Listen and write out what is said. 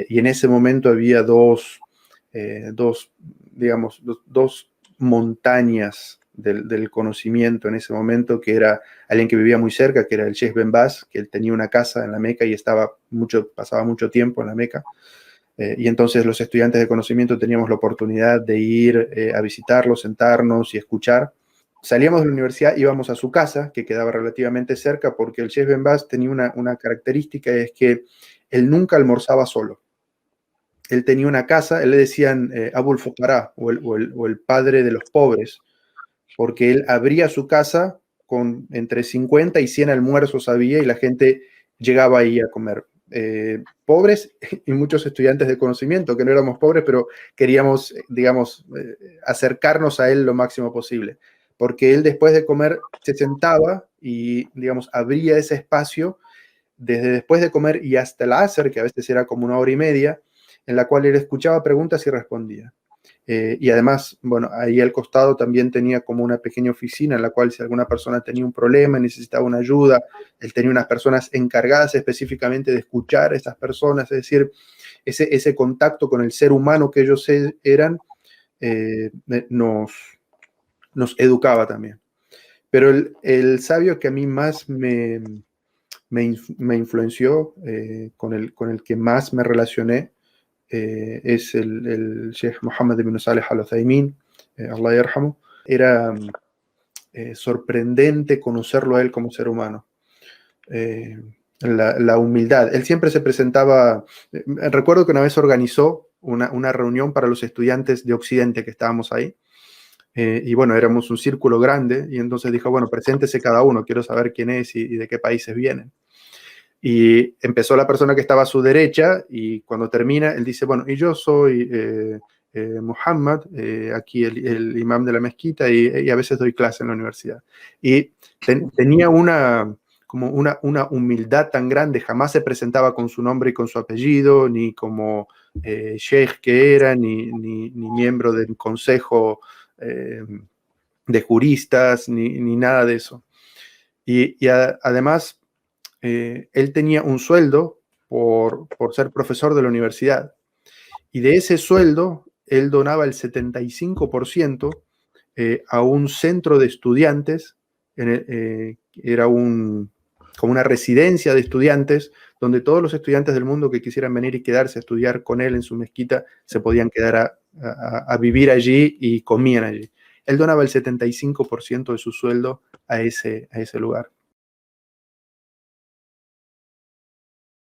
y en ese momento había digamos, dos montañas del conocimiento en ese momento, que era alguien que vivía muy cerca, que era el Sheikh Ben Baz, que él tenía una casa en la Meca y pasaba mucho tiempo en la Meca. Y entonces los estudiantes de conocimiento teníamos la oportunidad de ir a visitarlo, sentarnos y escuchar. Salíamos de la universidad, íbamos a su casa, que quedaba relativamente cerca, porque el Sheikh Ben Baz tenía una característica, es que él nunca almorzaba solo. Él tenía una casa, él le decían Abul Fuqara, o el padre de los pobres, porque él abría su casa con entre 50 y 100 almuerzos había y la gente llegaba ahí a comer. Pobres y muchos estudiantes de conocimiento, que no éramos pobres, pero queríamos, digamos, acercarnos a él lo máximo posible, porque él después de comer se sentaba y, digamos, abría ese espacio desde después de comer y hasta el Asr, que a veces era como 1 hora y media, en la cual él escuchaba preguntas y respondía. Y además, bueno, ahí al costado también tenía como una pequeña oficina en la cual si alguna persona tenía un problema, necesitaba una ayuda, él tenía unas personas encargadas específicamente de escuchar a esas personas, es decir, ese contacto con el ser humano que ellos eran, eh, nos, nos educaba también. Pero el sabio que a mí más me influenció, con el que más me relacioné, es el Sheikh Mohammed ibn Saleh al-Uthaymin, Allah yarhamu. Era sorprendente conocerlo a él como ser humano. Eh, la humildad. Él siempre se presentaba, recuerdo que una vez organizó una reunión para los estudiantes de Occidente que estábamos ahí, y bueno, éramos un círculo grande, y entonces dijo, bueno, preséntese cada uno, quiero saber quién es y de qué países vienen. Y empezó la persona que estaba a su derecha y cuando termina, él dice, bueno, y yo soy Muhammad, aquí el imam de la mezquita y a veces doy clase en la universidad. Y tenía como una humildad tan grande, jamás se presentaba con su nombre y con su apellido, ni como sheikh que era, ni miembro del consejo de juristas, ni nada de eso. Además, él tenía un sueldo por ser profesor de la universidad. Y de ese sueldo, él donaba el 75% a un centro de estudiantes. Era como una residencia de estudiantes, donde todos los estudiantes del mundo que quisieran venir y quedarse a estudiar con él en su mezquita, se podían quedar a vivir allí y comían allí. Él donaba el 75% de su sueldo a ese lugar.